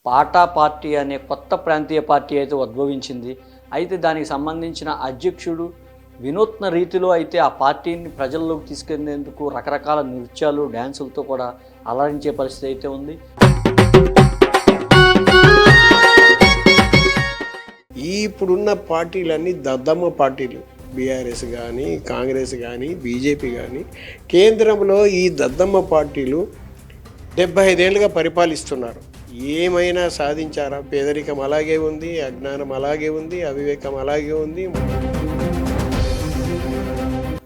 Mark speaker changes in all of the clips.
Speaker 1: పాటా party అనే కొత్త ప్రాంతీయ పార్టీ అయితే ఉద్భవించింది. అయితే దానికి సంబంధించిన అధ్యక్షుడు వినూత్న రీతిలో అయితే ఆ పార్టీని ప్రజల్లోకి తీసుకెళ్లేందుకు రకరకాల నృత్యాలు, డ్యాన్సులతో కూడా అలరించే పరిస్థితి అయితే ఉంది.
Speaker 2: ఇప్పుడున్న పార్టీలన్నీ దద్దమ్మ పార్టీలు. బీఆర్ఎస్ కానీ, కాంగ్రెస్ కానీ, బీజేపీ కానీ కేంద్రంలో ఈ దద్దమ్మ పార్టీలు 75 ఏళ్ళుగా పరిపాలిస్తున్నారు. ఏమైనా సాధించారా? పేదరికం అలాగే ఉంది, అజ్ఞానం అలాగే ఉంది, అవివేకం అలాగే ఉంది.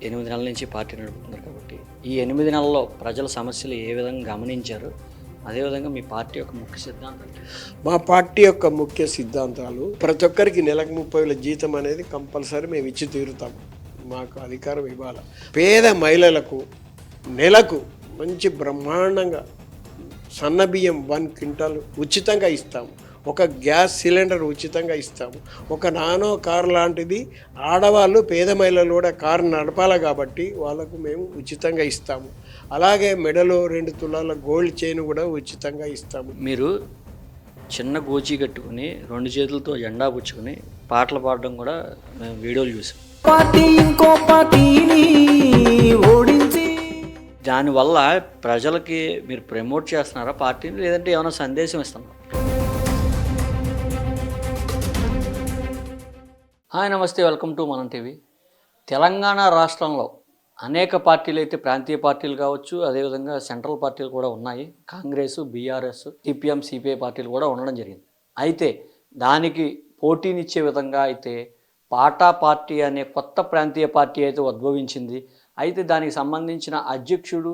Speaker 1: 8 నెలల నుంచి పార్టీ నడుపుతున్నారు కాబట్టి ఈ 8 నెలల్లో ప్రజల సమస్యలు ఏ విధంగా గమనించారు? అదేవిధంగా మీ పార్టీ యొక్క ముఖ్య సిద్ధాంతాలు?
Speaker 2: మా పార్టీ యొక్క ముఖ్య సిద్ధాంతాలు, ప్రతి ఒక్కరికి నెలకు 30,000 జీతం అనేది కంపల్సరీ మేము ఇచ్చి తీరుతాం. మాకు అధికారం ఇవ్వాలి. పేద మహిళలకు నెలకు మంచి బ్రహ్మాండంగా సన్నబియ్యం 1 క్వింటాల్ ఉచితంగా ఇస్తాము. ఒక గ్యాస్ సిలిండర్ ఉచితంగా ఇస్తాము. ఒక నానో కార్ లాంటిది ఆడవాళ్ళు, పేద మహిళలు కూడా కారు నడపాలి కాబట్టి వాళ్ళకు మేము ఉచితంగా ఇస్తాము. అలాగే మెడలో 2 తులాల గోల్డ్ చైన్ కూడా ఉచితంగా ఇస్తాము.
Speaker 1: మీరు చిన్న గోచి కట్టుకుని 2 చేతులతో జెండా పుచ్చుకుని పాటలు పాడడం కూడా మేము వీడియోలు చూసాం. దానివల్ల ప్రజలకి మీరు ప్రమోట్ చేస్తున్నారా పార్టీని, లేదంటే ఏమైనా సందేశం ఇస్తున్నారా? హాయ్, నమస్తే, వెల్కమ్ టు మనం టీవీ. తెలంగాణ రాష్ట్రంలో అనేక పార్టీలు అయితే ప్రాంతీయ పార్టీలు కావచ్చు, అదేవిధంగా సెంట్రల్ పార్టీలు కూడా ఉన్నాయి. కాంగ్రెస్, బీఆర్ఎస్, సిపిఎం, సిపిఐ పార్టీలు కూడా ఉండడం జరిగింది. అయితే దానికి పోటీనిచ్చే విధంగా అయితే పాటా పార్టీ అనే కొత్త ప్రాంతీయ పార్టీ అయితే ఉద్భవించింది. అయితే దానికి సంబంధించిన అధ్యక్షుడు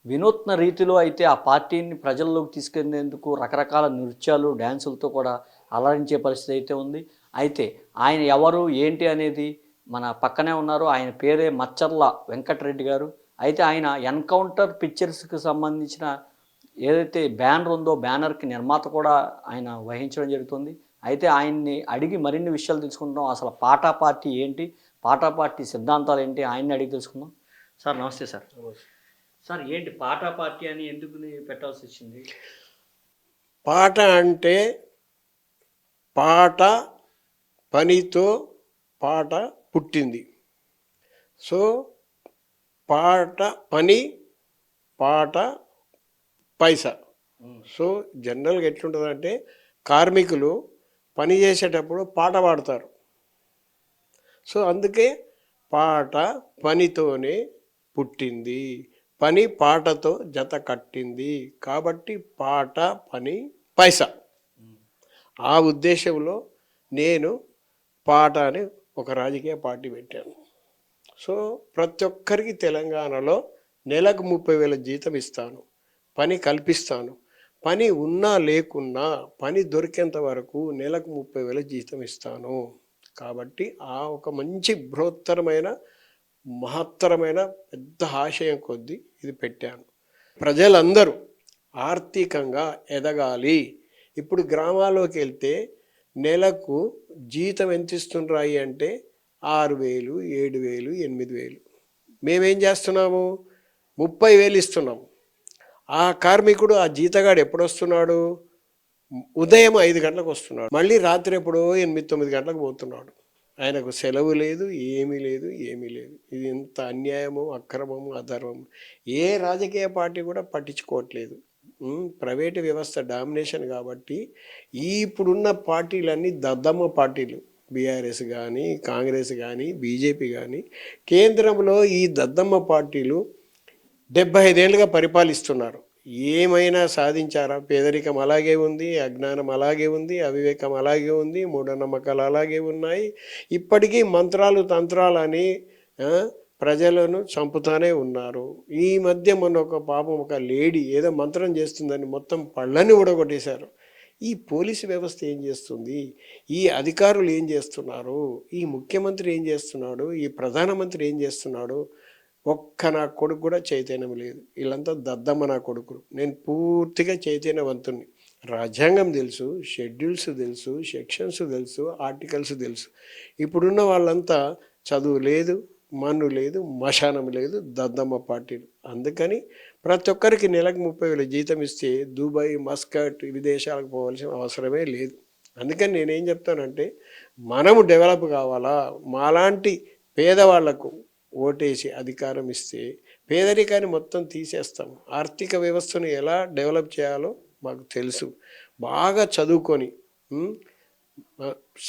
Speaker 1: వినూత్న రీతిలో అయితే ఆ పార్టీని ప్రజల్లోకి తీసుకెళ్లేందుకు రకరకాల నృత్యాలు, డ్యాన్సులతో కూడా అలరించే పరిస్థితి అయితే ఉంది. అయితే ఆయన ఎవరు ఏంటి అనేది మన పక్కనే ఉన్నారు. ఆయన పేరే మచ్చర్ల వెంకటరెడ్డి గారు. అయితే ఆయన ఎన్కౌంటర్ పిక్చర్స్కి సంబంధించిన ఏదైతే బ్యానర్ ఉందో బ్యానర్కి నిర్మాత కూడా ఆయన వహించడం జరుగుతుంది. అయితే ఆయన్ని అడిగి మరిన్ని విషయాలు తెలుసుకుంటాం. అసలు పాటా పార్టీ ఏంటి, పాటా పార్టీ సిద్ధాంతాలు ఏంటి, ఆయన్ని అడిగి తెలుసుకుందాం. సార్ నమస్తే. సార్ సార్ ఏంటి పాటా పార్టీ అని ఎందుకు పెట్టాల్సి వచ్చింది?
Speaker 2: పాట అంటే పాట పనితో పాట పుట్టింది. సో పాట పని, పాట పైసా. సో జనరల్గా ఎట్లుంటుందంటే కార్మికులు పని చేసేటప్పుడు పాట పాడతారు. సో అందుకే పాట పనితోనే పుట్టింది, పని పాటతో జత కట్టింది. కాబట్టి పాట పని పైసా. ఆ ఉద్దేశంలో నేను పాట అని ఒక రాజకీయ పార్టీ పెట్టాను. సో ప్రతి ఒక్కరికి తెలంగాణలో నెలకు 30,000 జీతం ఇస్తాను, పని కల్పిస్తాను. పని ఉన్నా లేకున్నా పని దొరికేంత వరకు నెలకు 30,000 జీతం ఇస్తాను. కాబట్టి ఆ ఒక మంచి బృహత్తరమైన మహత్తరమైన పెద్ద ఆశయం కొద్దీ ఇది పెట్టాను. ప్రజలందరూ ఆర్థికంగా ఎదగాలి. ఇప్పుడు గ్రామాల్లోకి వెళ్తే నెలకు జీతం ఎంత ఇస్తుండ్రాయి అంటే 6,000, 7,000, 8,000. మేమేం చేస్తున్నాము? 30,000 ఇస్తున్నాము. ఆ కార్మికుడు, ఆ జీతగాడు ఎప్పుడు వస్తున్నాడు? ఉదయం 5 గంటలకు వస్తున్నాడు, మళ్ళీ రాత్రి ఎప్పుడో 8, 9 గంటలకు పోతున్నాడు. ఆయనకు సెలవు లేదు, ఏమీ లేదు. ఇది ఎంత అన్యాయము, అక్రమము, అధర్మము. ఏ రాజకీయ పార్టీ కూడా పట్టించుకోవట్లేదు. ప్రైవేటు వ్యవస్థ డామినేషన్ కాబట్టి ఇప్పుడున్న పార్టీలన్నీ దద్దమ్మ పార్టీలు. బీఆర్ఎస్ కానీ, కాంగ్రెస్ కానీ, బీజేపీ కానీ కేంద్రంలో ఈ దద్దమ్మ పార్టీలు 75 ఏళ్ళుగా పరిపాలిస్తున్నారు. ఏమైనా సాధించారా? పేదరికం అలాగే ఉంది, అజ్ఞానం అలాగే ఉంది, అవివేకం అలాగే ఉంది, మూఢనమ్మకాలు అలాగే ఉన్నాయి. ఇప్పటికీ మంత్రాలు తంత్రాలని ప్రజలను చంపుతానే ఉన్నారు. ఈ మధ్య మొన్న ఒక లేడీ ఏదో మంత్రం చేస్తుందని మొత్తం పళ్ళని ఊడగొట్టేశారు. ఈ పోలీసు వ్యవస్థ ఏం చేస్తుంది? ఈ అధికారులు ఏం చేస్తున్నారు? ఈ ముఖ్యమంత్రి ఏం చేస్తున్నాడు? ఈ ప్రధానమంత్రి ఏం చేస్తున్నాడు? ఒక్క నా కొడుకు కూడా చైతన్యం లేదు. వీళ్ళంతా దద్దమ్మ నా కొడుకులు. నేను పూర్తిగా చైతన్యవంతుని. రాజ్యాంగం తెలుసు, షెడ్యూల్స్ తెలుసు, సెక్షన్స్ తెలుసు, ఆర్టికల్స్ తెలుసు. ఇప్పుడున్న వాళ్ళంతా చదువు లేదు, మన్ను లేదు, మశానం లేదు, దద్దమ్మ పార్టీలు. అందుకని ప్రతి ఒక్కరికి నెలకు 30,000 జీతం ఇస్తే దుబాయ్, మస్కట్ విదేశాలకు పోవాల్సిన అవసరమే లేదు. అందుకని నేనేం చెప్తానంటే మనము డెవలప్ కావాలా, మాలాంటి పేదవాళ్లకు ఓటేసి అధికారం ఇస్తే పేదరికాన్ని మొత్తం తీసేస్తాం. ఆర్థిక వ్యవస్థను ఎలా డెవలప్ చేయాలో మాకు తెలుసు. బాగా చదువుకొని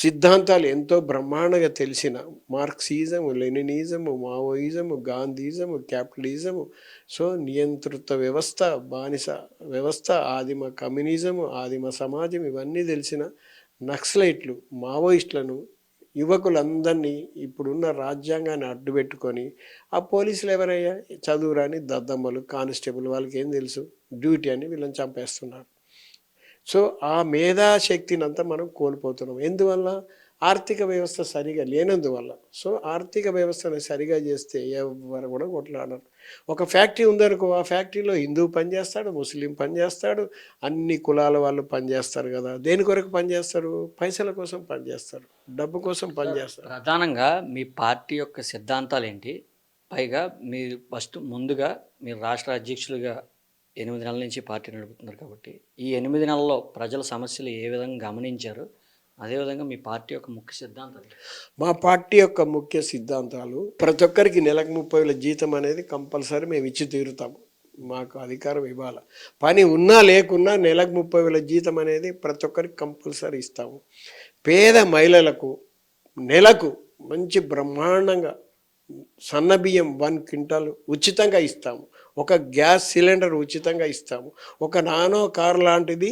Speaker 2: సిద్ధాంతాలు ఎంతో బ్రహ్మాండంగా తెలిసిన మార్క్సిజము, లెనినిజము, మావోయిజము, గాంధీజము, క్యాపిటలిజము, సో నియంత్రిత వ్యవస్థ, బానిస వ్యవస్థ, ఆదిమ కమ్యూనిజము, ఆదిమ సమాజం ఇవన్నీ తెలిసిన నక్సలైట్లు, మావోయిస్టులను, యువకులందరినీ ఇప్పుడున్న రాజ్యాంగాన్ని అడ్డుపెట్టుకొని ఆ పోలీసులు ఎవరయ్యా చదువురాని దద్దమ్మలు, కానిస్టేబుల్, వాళ్ళకి ఏం తెలుసు, డ్యూటీ అని వీళ్ళని చంపేస్తున్నారు. సో ఆ మేధాశక్తిని అంతా మనం కోల్పోతున్నాం. ఎందువల్ల? ఆర్థిక వ్యవస్థ సరిగా లేనందువల్ల. సో ఆర్థిక వ్యవస్థను సరిగా చేస్తే ఎవరు కూడా కొట్లాడరు. ఒక ఫ్యాక్టరీ ఉందనుకో, ఆ ఫ్యాక్టరీలో హిందూ పనిచేస్తాడు, ముస్లిం పనిచేస్తాడు, అన్ని కులాల వాళ్ళు పనిచేస్తారు కదా. దేని కొరకు పనిచేస్తారు? పైసల కోసం పనిచేస్తారు, డబ్బు కోసం పనిచేస్తారు.
Speaker 1: ప్రధానంగా మీ పార్టీ యొక్క సిద్ధాంతాలు ఏంటి? పైగా మీరు ముందుగా మీరు రాష్ట్ర అధ్యక్షులుగా 8 నెలల నుంచి పార్టీ నడుపుతున్నారు కాబట్టి ఈ 8 నెలల్లో ప్రజల సమస్యలు ఏ విధంగా గమనించారు? అదేవిధంగా మీ పార్టీ యొక్క ముఖ్య సిద్ధాంతాలు?
Speaker 2: మా పార్టీ యొక్క ముఖ్య సిద్ధాంతాలు ప్రతి ఒక్కరికి నెలకు 30,000 జీతం అనేది కంపల్సరీ మేము ఇచ్చి తీరుతాము. మాకు అధికారం ఇవ్వాలి. పని ఉన్నా లేకున్నా నెలకు 30,000 జీతం అనేది ప్రతి ఒక్కరికి కంపల్సరీ ఇస్తాము. పేద మహిళలకు నెలకు మంచి బ్రహ్మాండంగా సన్నబియ్యం 1 క్వింటాల్ ఉచితంగా ఇస్తాము. ఒక గ్యాస్ సిలిండర్ ఉచితంగా ఇస్తాము. ఒక నానో కార్ లాంటిది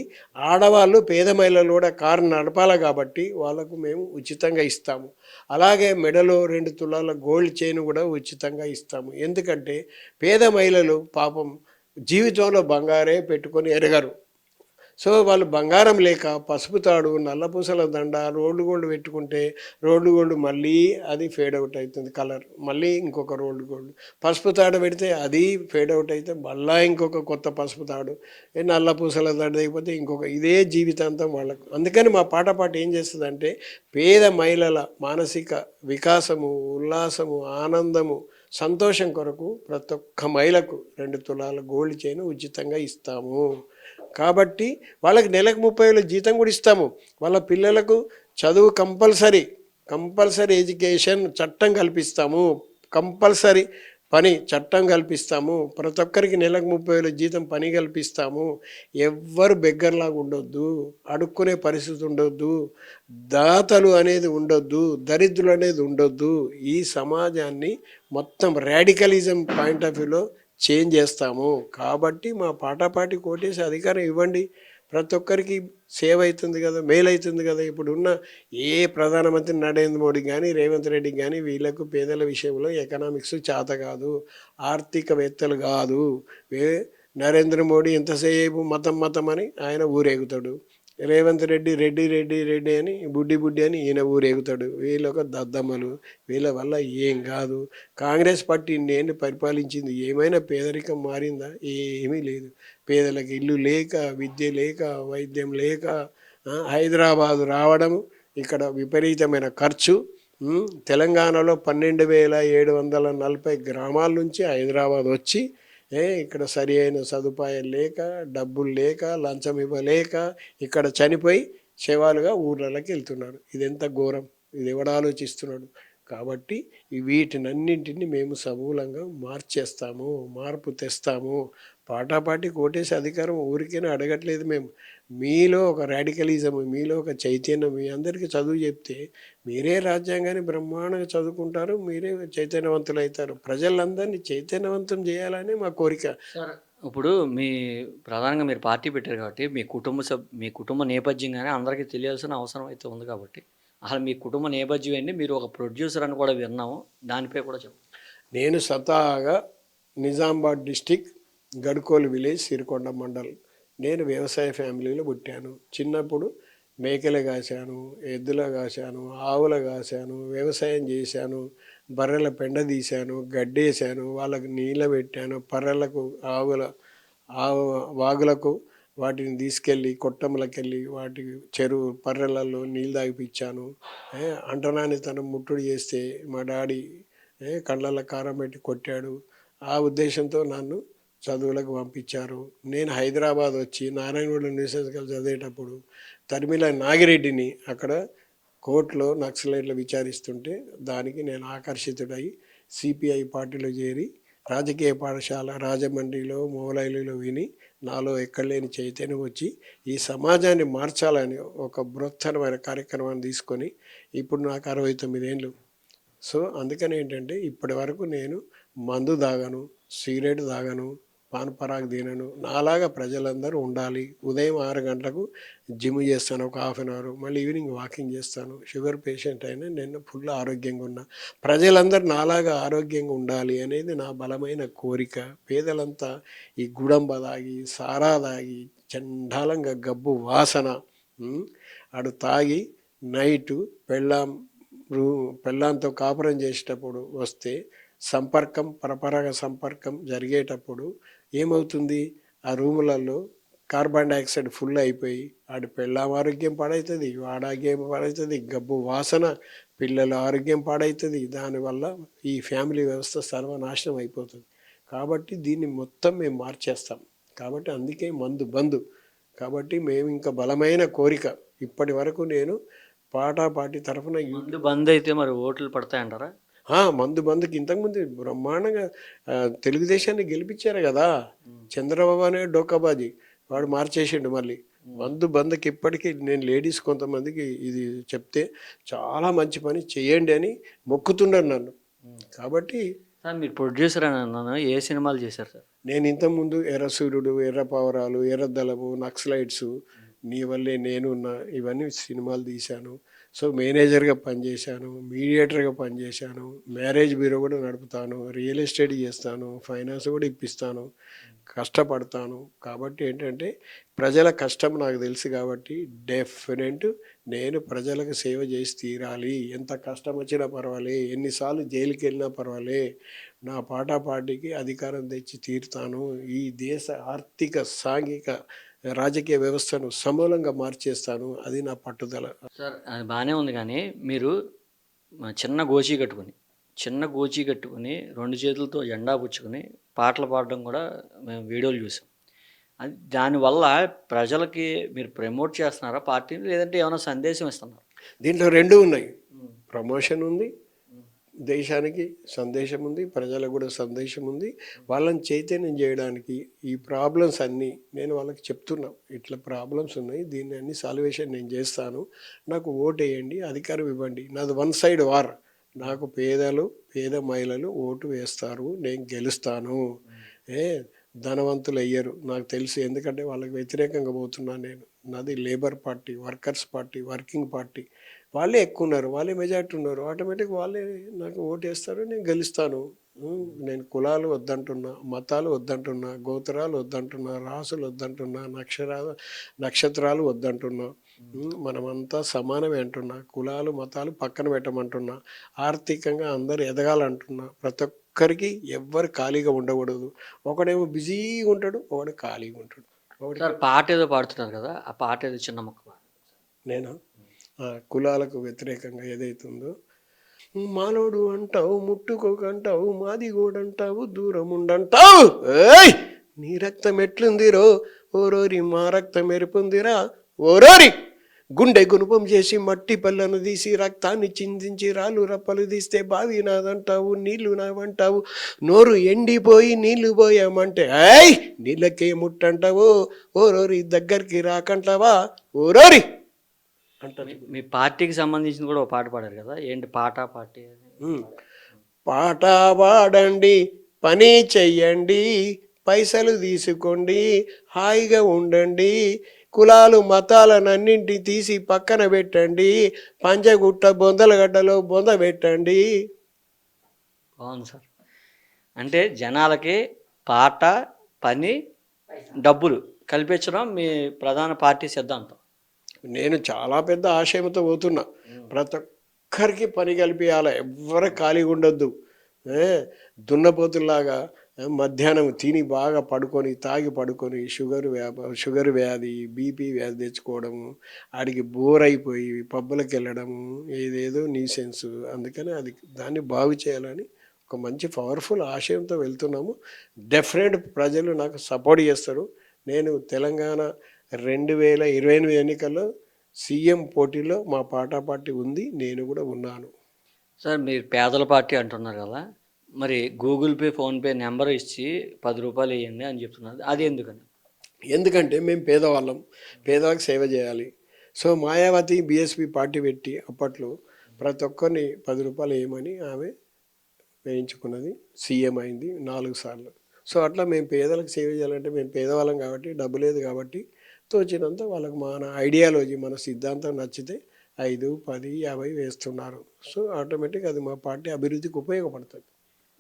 Speaker 2: ఆడవాళ్ళు, పేద మహిళలు కూడా కారు నడపాలి కాబట్టి వాళ్ళకు మేము ఉచితంగా ఇస్తాము. అలాగే మెడలో 2 తులాల గోల్డ్ చైన్ కూడా ఉచితంగా ఇస్తాము. ఎందుకంటే పేద మహిళలు పాపం జీవితంలో బంగారే పెట్టుకొని ఎరగరు. సో వాళ్ళు బంగారం లేక పసుపు తాడు, నల్లపూసల దండ, రోల్డ్ గోల్డ్ పెట్టుకుంటే రోల్డ్ గోల్డ్ మళ్ళీ అది ఫేడ్ అవుట్ అవుతుంది కలర్, మళ్ళీ ఇంకొక రోల్డ్ గోల్డ్. పసుపు తాడు పెడితే అది ఫేడ్ అవుట్ అయితే మళ్ళీ ఇంకొక కొత్త పసుపు తాడు, నల్లపూసల దండ అయిపోతే ఇంకొక, ఇదే జీవితాంతం వాళ్ళకు. అందుకని మా పాట ఏం చేస్తుందంటే పేద మహిళల మానసిక వికాసము, ఉల్లాసము, ఆనందము, సంతోషం కొరకు ప్రతి ఒక్క మహిళకు 2 తులాల గోల్డ్ చైన్ ఉచితంగా ఇస్తాము. కాబట్టి వాళ్ళకి నెలకు 30,000 జీతం కూడా ఇస్తాము. వాళ్ళ పిల్లలకు చదువు కంపల్సరీ ఎడ్యుకేషన్ చట్టం కల్పిస్తాము. కంపల్సరీ పని చట్టం కల్పిస్తాము. ప్రతి ఒక్కరికి నెలకు 30,000 జీతం పని కల్పిస్తాము. ఎవ్వరు బెగ్గర్లాగా ఉండొద్దు, అడుక్కునే పరిస్థితి ఉండొద్దు, దాతలు అనేది ఉండొద్దు, దరిద్రులు అనేది ఉండొద్దు. ఈ సమాజాన్ని మొత్తం రాడికలిజం పాయింట్ ఆఫ్ వ్యూలో చేంజ్ చేస్తాము. కాబట్టి మా పాటాపాటి కోటేసి అధికారం ఇవ్వండి. ప్రతి ఒక్కరికి సేవ్ అవుతుంది కదా, మేలు అవుతుంది కదా. ఇప్పుడున్న ఏ ప్రధానమంత్రి నరేంద్ర మోడీ కానీ, రేవంత్ రెడ్డి కానీ వీళ్ళకు పేదల విషయంలో ఎకనామిక్స్ చేత కాదు, ఆర్థికవేత్తలు కాదు. నరేంద్ర మోడీ ఎంతసేపు మతం అని ఆయన ఊరేగుతాడు. రేవంత్ రెడ్డి రెడ్డి రెడ్డి రెడ్డి అని బుడ్డి అని ఈయన ఊరేగుతాడు. వీళ్ళొక దద్దమ్మలు, వీళ్ళ వల్ల ఏం కాదు. కాంగ్రెస్ పార్టీ ఇన్నేళ్ళు పరిపాలించింది, ఏమైనా పేదరికం మారిందా? ఏమీ లేదు. పేదలకు ఇల్లు లేక, విద్య లేక, వైద్యం లేక హైదరాబాదు రావడం, ఇక్కడ విపరీతమైన ఖర్చు. తెలంగాణలో 12,740 గ్రామాల నుంచి హైదరాబాద్ వచ్చి ఇక్కడ సరి అయిన సదుపాయం లేక, డబ్బులు లేక, లంచం ఇవ్వలేక ఇక్కడ చనిపోయి శవాలుగా ఊర్లలోకి వెళ్తున్నారు. ఇది ఎంత ఘోరం! ఇది ఎవడు ఆలోచిస్తున్నాడు? కాబట్టి వీటినన్నింటినీ మేము సమూలంగా మార్చేస్తాము, మార్పు తెస్తాము. పాటాపాటి కోటేసి అధికారం ఊరికేనే అడగట్లేదు మేము. మీలో ఒక రాడికలిజం, మీలో ఒక చైతన్యం, మీ అందరికీ చదువు చెప్తే మీరే రాజ్యాంగాన్ని బ్రహ్మాండంగా చదువుకుంటారు, మీరే చైతన్యవంతులు అవుతారు. ప్రజలందరినీ చైతన్యవంతం చేయాలని మా కోరిక.
Speaker 1: ఇప్పుడు ప్రధానంగా మీరు పార్టీ పెట్టారు కాబట్టి మీ కుటుంబ నేపథ్యం కానీ అందరికీ తెలియాల్సిన అవసరం అయితే ఉంది కాబట్టి అసలు మీ కుటుంబ నేపథ్యం ఏంటి? మీరు ఒక ప్రొడ్యూసర్ అని కూడా విన్నాము, దానిపై కూడా చెప్పండి.
Speaker 2: నేను స్వతహాగా నిజామాబాద్ డిస్టిక్, గడ్కోల్ విలేజ్, సిరికొండ మండల్. నేను వ్యవసాయ ఫ్యామిలీలో పుట్టాను. చిన్నప్పుడు మేకలు కాశాను, ఎద్దుల కాశాను, ఆవుల కాశాను, వ్యవసాయం చేశాను, బర్రెల పెండ తీశాను, గడ్డేసాను, వాళ్ళకు నీళ్ళ పెట్టాను, పర్రెలకు వాగులకు వాటిని తీసుకెళ్ళి కొట్టంలోకి వెళ్ళి వాటి చెరువు పర్రెలలో నీళ్ళు తాగిపించాను. అంటనానితనం ముట్టుడు చేస్తే మా డాడీ కళ్ళల్లో కారం పెట్టి కొట్టాడు. ఆ ఉద్దేశంతో నన్ను చదువులకు పంపించారు. నేను హైదరాబాద్ వచ్చి నారాయణగూడ యూనివర్సిటీకి చదివేటప్పుడు తరిమిల నాగిరెడ్డిని అక్కడ కోర్టులో నక్సలైట్లు విచారిస్తుంటే దానికి నేను ఆకర్షితుడై సిపిఐ పార్టీలో చేరి రాజకీయ పాఠశాల రాజమండ్రిలో మోలైలులో విని నాలో ఎక్కడలేని చైతన్యం వచ్చి ఈ సమాజాన్ని మార్చాలని ఒక బృహత్తరమైన కార్యక్రమాన్ని తీసుకొని ఇప్పుడు నాకు 69 ఏళ్ళు. సో అందుకని ఏంటంటే ఇప్పటి వరకు నేను మందు తాగను, సిగరెట్ తాగను, పాన్ పరాగ్ తినను. నాలాగా ప్రజలందరూ ఉండాలి. ఉదయం 6 గంటలకు జిమ్ చేస్తాను ఒక హాఫ్ అన్ అవర్, మళ్ళీ ఈవినింగ్ వాకింగ్ చేస్తాను. షుగర్ పేషెంట్ అయినా నేను ఫుల్ ఆరోగ్యంగా ఉన్నా. ప్రజలందరూ నాలాగా ఆరోగ్యంగా ఉండాలి అనేది నా బలమైన కోరిక. పేదలంతా ఈ గుడంబ తాగి సారా తాగి చండాలంగా గబ్బు వాసన ఆడు తాగి నైటు పెళ్ళాంతో కాపురం చేసేటప్పుడు వస్తే సంపర్కం పరపరాగ సంపర్కం జరిగేటప్పుడు ఏమవుతుంది, ఆ రూములలో కార్బన్ డైఆక్సైడ్ ఫుల్ అయిపోయి ఆడి పెళ్ళాం ఆరోగ్యం పాడవుతుంది, వాడి ఆరోగ్యం పాడవుతుంది, గబ్బు వాసన, పిల్లల ఆరోగ్యం పాడవుతుంది. దానివల్ల ఈ ఫ్యామిలీ వ్యవస్థ సర్వనాశనం అయిపోతుంది. కాబట్టి దీన్ని మొత్తం మేము మార్చేస్తాం. కాబట్టి అందుకే మందు బంద్. కాబట్టి మేము ఇంకా బలమైన కోరిక. ఇప్పటి వరకు నేను పార్టీ తరఫున
Speaker 1: మందు బంద్ అయితే మరి ఓట్లు పడతాయంటారా?
Speaker 2: మందు బందుకి ఇంతకుముందు బ్రహ్మాండంగా తెలుగుదేశాన్ని గెలిపించారు కదా. చంద్రబాబు అనే డోకాబాజీ వాడు మార్చేసిండు మళ్ళీ. మందు బందుకి ఇప్పటికీ నేను లేడీస్ కొంతమందికి ఇది చెప్తే చాలా మంచి పని చేయండి అని మొక్కుతున్నారు నన్ను. కాబట్టి
Speaker 1: సార్ మీరు ప్రొడ్యూసర్ అని అన్నాను, ఏ సినిమాలు చేశారు సార్?
Speaker 2: నేను ఇంతకుముందు ఎర్ర సూర్యుడు, ఎర్ర పావురాలు, ఎర్రదళము, నక్సలైట్స్, నీ వల్లే నేనున్నా, ఇవన్నీ సినిమాలు తీశాను. సో మేనేజర్గా పనిచేశాను, మీడియేటర్గా పనిచేశాను, మ్యారేజ్ బ్యూరో కూడా నడుపుతాను, రియల్ ఎస్టేట్ చేస్తాను, ఫైనాన్స్ కూడా ఇప్పిస్తాను, కష్టపడతాను. కాబట్టి ఏంటంటే ప్రజల కష్టం నాకు తెలుసు. కాబట్టి డెఫినెట్ నేను ప్రజలకు సేవ చేసి తీరాలి. ఎంత కష్టం వచ్చినా పర్వాలే, ఎన్నిసార్లు జైలుకి వెళ్ళినా పర్వాలే, నా పార్టీకి అధికారం తెచ్చి తీరుతాను. ఈ దేశ ఆర్థిక సాంఘిక రాజకీయ వ్యవస్థను సమూలంగా మార్చేస్తాను. అది నా పట్టుదల.
Speaker 1: సార్ అది బాగానే ఉంది, కానీ మీరు చిన్న గోచీ కట్టుకుని 2 చేతులతో జెండా పుచ్చుకొని పాటలు పాడడం కూడా మేము వీడియోలు చూసాం. అది దానివల్ల ప్రజలకి మీరు ప్రమోట్ చేస్తున్నారా పార్టీని, లేదంటే ఏమైనా సందేశం ఇస్తున్నారా?
Speaker 2: దీంట్లో 2 ఉన్నాయి. ప్రమోషన్ ఉంది, దేశానికి సందేశం ఉంది, ప్రజలకు కూడా సందేశం ఉంది. వాళ్ళని చైతన్యం చేయడానికి ఈ ప్రాబ్లమ్స్ అన్నీ నేను వాళ్ళకి చెప్తున్నా. ఇట్లా ప్రాబ్లమ్స్ ఉన్నాయి, దీన్ని అన్ని సాల్వేషన్ నేను చేస్తాను, నాకు ఓటు వేయండి, అధికారం ఇవ్వండి. నాది 1 సైడ్ వార్. నాకు పేద మహిళలు ఓటు వేస్తారు, నేను గెలుస్తాను. ధనవంతులు అయ్యారు నాకు తెలుసు, ఎందుకంటే వాళ్ళకి వ్యతిరేకంగా పోతున్నాను నేను. నాది labour party, workers party, working party. వాళ్ళే ఎక్కువ ఉన్నారు, వాళ్ళే మెజార్టీ ఉన్నారు. ఆటోమేటిక్ వాళ్ళే నాకు ఓటు వేస్తారు, నేను గెలుస్తాను. నేను కులాలు వద్దంటున్నా, మతాలు వద్దంటున్నా, గోత్రాలు వద్దంటున్నా, రాసులు వద్దంటున్నా, నక్షత్రాలు వద్దంటున్నా. మనమంతా సమానమే అంటున్నా. కులాలు మతాలు పక్కన పెట్టమంటున్నా. ఆర్థికంగా అందరు ఎదగాలంటున్నా. ప్రతి ఒక్కరికి ఎవ్వరు ఖాళీగా ఉండకూడదు. ఒకడేమో బిజీగా ఉంటాడు, ఒకడు ఖాళీగా ఉంటాడు.
Speaker 1: సార్ పాట ఏదో పాడుతున్నారు కదా, ఆ పాట ఏదో చిన్న మొక్క.
Speaker 2: నేను కులాలకు వ్యతిరేకంగా ఏదైతుందో, మాలోడు అంటావు, ముట్టుకోకంటావు, మాది గోడంటావు, దూరం ఉండంటావు, నీ రక్తం ఎట్లుందిరో ఓరోరి, మా రక్తం ఎరుపుందిరా ఓరోరి. గుండె గునుపం చేసి మట్టి పళ్ళను తీసి రక్తాన్ని చిందించి రాళ్ళు రప్పలు తీస్తే బావి నాదంటావు, నీళ్లు నావంటావు, నోరు ఎండిపోయి నీళ్లు పోయామంటే నీళ్ళకే ముట్టంటావు, ఓరోరి దగ్గరికి రాకంటావా ఓరోరి అంటారు.
Speaker 1: మీ పార్టీకి సంబంధించిన కూడా ఒక పాట పాడారు కదా, ఏంటి పార్టీ?
Speaker 2: పాట పాడండి, పని చెయ్యండి, పైసలు తీసుకోండి, హాయిగా ఉండండి, కులాలు మతాలనన్నింటి తీసి పక్కన పెట్టండి, పంజగుట్ట బొందలగడ్డలో బొంద పెట్టండి.
Speaker 1: అవును సార్. అంటే జనాలకి పాట, పని, డబ్బులు కల్పించడం మీ ప్రధాన పార్టీ సిద్ధాంతం.
Speaker 2: నేను చాలా పెద్ద ఆశయంతో పోతున్నా. ప్రతి ఒక్కరికి పని కల్పించాలి, ఎవ్వరు ఖాళీగా ఉండొద్దు. దున్నపోతుల్లాగా మధ్యాహ్నం తిని బాగా పడుకొని తాగి పడుకొని షుగర్ వ్యాధి, బీపీ వ్యాధి తెచ్చుకోవడము, ఆడికి బోర్ అయిపోయి పబ్బులకు వెళ్ళడము, ఏదేదో న్యూసెన్స్. అందుకని దాన్ని బాగు చేయాలని ఒక మంచి పవర్ఫుల్ ఆశయంతో వెళ్తున్నాము. డెఫినెట్ ప్రజలు నాకు సపోర్ట్ చేస్తారు. నేను తెలంగాణ 2028 ఎన్నికల్లో సీఎం పోటీలో మా పార్టీ ఉంది. నేను కూడా ఉన్నాను.
Speaker 1: సార్ మీరు పేదల పార్టీ అంటున్నారు కదా, మరి గూగుల్ పే ఫోన్పే నెంబర్ ఇచ్చి 10 రూపాయలు వేయండి అని చెప్తున్నారు, అది ఎందుకని?
Speaker 2: ఎందుకంటే మేము పేదవాళ్ళం, పేదవాళ్ళకి సేవ చేయాలి. సో మాయావతి బీఎస్పీ పార్టీ పెట్టి అప్పట్లో ప్రతి ఒక్కరిని 10 రూపాయలు వేయమని ఆమె వేయించుకున్నది. సీఎం అయింది 4 సార్లు. సో అట్లా మేము పేదలకు సేవ చేయాలంటే మేము పేదవాళ్ళం కాబట్టి డబ్బు లేదు కాబట్టి తోచినంత వాళ్ళకు మన ఐడియాలజీ మన సిద్ధాంతం నచ్చితే 5, 10, 50 వేస్తున్నారు. సో ఆటోమేటిక్ అది మా పార్టీ అభివృద్ధికి ఉపయోగపడుతుంది.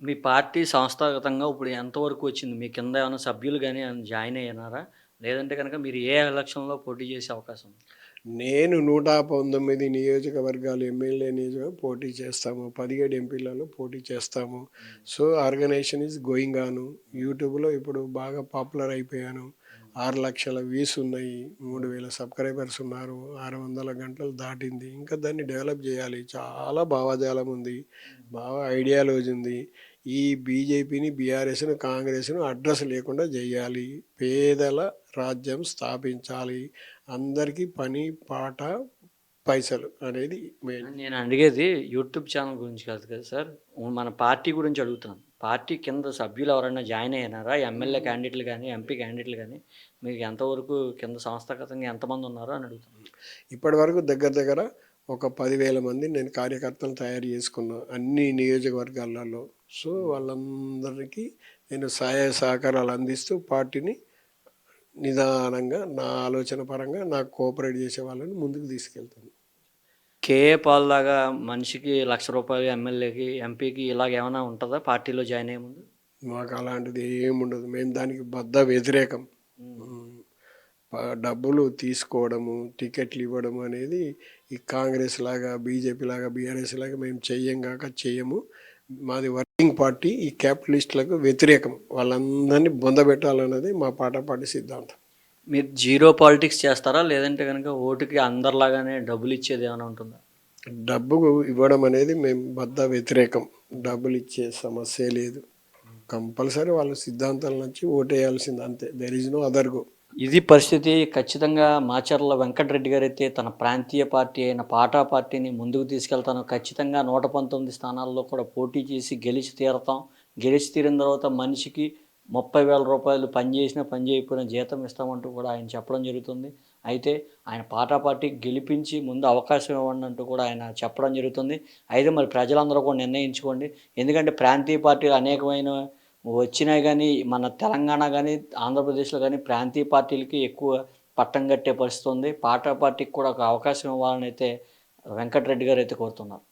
Speaker 1: మీ పార్టీ సంస్థాగతంగా ఇప్పుడు ఎంతవరకు వచ్చింది? మీ కింద ఏమైనా సభ్యులు కానీ జాయిన్ అయ్యారా? లేదంటే కనుక మీరు ఏ ఎలక్షన్లో పోటీ చేసే అవకాశం ఉంది?
Speaker 2: నేను 119 నియోజకవర్గాలు ఎమ్మెల్యే నియోజకవర్గం పోటీ చేస్తాము. 17 ఎంపీలలో పోటీ చేస్తాము. So organisation is going on. యూట్యూబ్లో ఇప్పుడు బాగా పాపులర్ అయిపోయాను. 6 లక్షల వ్యూస్ ఉన్నాయి. 3000 సబ్స్క్రైబర్స్ ఉన్నారు. 600 గంటలు దాటింది. ఇంకా దాన్ని డెవలప్ చేయాలి. చాలా భావజాలం ఉంది, బాగా ఐడియాలజీ ఉంది. ఈ బీజేపీని, బీఆర్ఎస్ను, కాంగ్రెస్ను అడ్రస్ లేకుండా చేయాలి. పేదల రాజ్యం స్థాపించాలి. అందరికీ పని పాట పైసలు అనేది మెయిన్.
Speaker 1: నేను అడిగేది యూట్యూబ్ ఛానల్ గురించి కాదు కదా సార్, మన పార్టీ గురించి అడుగుతున్నాను. పార్టీ కింద సభ్యులు ఎవరైనా జాయిన్ అయ్యారా? ఎమ్మెల్యే క్యాండిడేట్లు కానీ, ఎంపీ క్యాండిడేట్లు కానీ మీకు ఎంతవరకు కింద సంస్థాగతంగా ఎంతమంది ఉన్నారో అని అడుగుతున్నాను.
Speaker 2: ఇప్పటి వరకు దగ్గర దగ్గర ఒక 10,000 మంది నేను కార్యకర్తలు తయారు చేసుకున్నా అన్ని నియోజకవర్గాలలో. సో వాళ్ళందరికీ నేను సహాయ సహకారాలు అందిస్తూ పార్టీని నిదానంగా నా ఆలోచన పరంగా నాకు కోఆపరేట్ చేసే వాళ్ళని ముందుకు తీసుకెళ్తాను.
Speaker 1: కేఏ పాల్ లాగా మనిషికి ₹1,00,000 ఎమ్మెల్యేకి, ఎంపీకి ఇలాగ ఏమైనా ఉంటుందా పార్టీలో జాయిన్ అయ్యే ముందు?
Speaker 2: మాకు అలాంటిది ఏముండదు. మేము దానికి బద్ద వ్యతిరేకం. డబ్బులు తీసుకోవడము, టికెట్లు ఇవ్వడము అనేది ఈ కాంగ్రెస్ లాగా, బీజేపీ లాగా, బీఆర్ఎస్ లాగా మేము చెయ్యము. మాది వర్కింగ్ పార్టీ. ఈ క్యాపిటలిస్టులకు వ్యతిరేకం. వాళ్ళందరినీ బొందబెట్టాలన్నది మా పార్టీ సిద్ధాంతం.
Speaker 1: మీరు జీరో పాలిటిక్స్ చేస్తారా? లేదంటే కనుక ఓటుకి అందరిలాగానే డబ్బులు ఇచ్చేది ఏమైనా ఉంటుందా?
Speaker 2: డబ్బు ఇవ్వడం అనేది మేము బద్ద వ్యతిరేకం. డబ్బులు ఇచ్చే సమస్య లేదు. కంపల్సరీ వాళ్ళ సిద్ధాంతాల నుంచి ఓటేయాల్సింది, అంతే. There is no other go.
Speaker 1: ఇది పరిస్థితి. ఖచ్చితంగా మాచర్ల వెంకటరెడ్డి గారు అయితే తన ప్రాంతీయ పార్టీ అయిన పాటా పార్టీని ముందుకు తీసుకెళ్తాను, ఖచ్చితంగా 119 స్థానాల్లో కూడా పోటీ చేసి గెలిచి తీరతాం, గెలిచి తీరిన తర్వాత మనిషికి ₹30,000 పని చేసినా పని చేయకపోయినా జీతం ఇస్తామంటూ కూడా ఆయన చెప్పడం జరుగుతుంది. అయితే ఆయన పాటా పార్టీకి గెలిపించి ముందు అవకాశం ఇవ్వండి అంటూ కూడా ఆయన చెప్పడం జరుగుతుంది. అయితే మరి ప్రజలందరూ కూడా నిర్ణయించుకోండి. ఎందుకంటే ప్రాంతీయ పార్టీలు అనేకమైన వచ్చినాయి కానీ మన తెలంగాణ కానీ ఆంధ్రప్రదేశ్లో కానీ ప్రాంతీయ పార్టీలకి ఎక్కువ పట్టం కట్టే పరిస్థితి ఉంది. పాటా పార్టీకి కూడా ఒక అవకాశం ఇవ్వాలని అయితే వెంకటరెడ్డి గారు అయితే కోరుతున్నారు.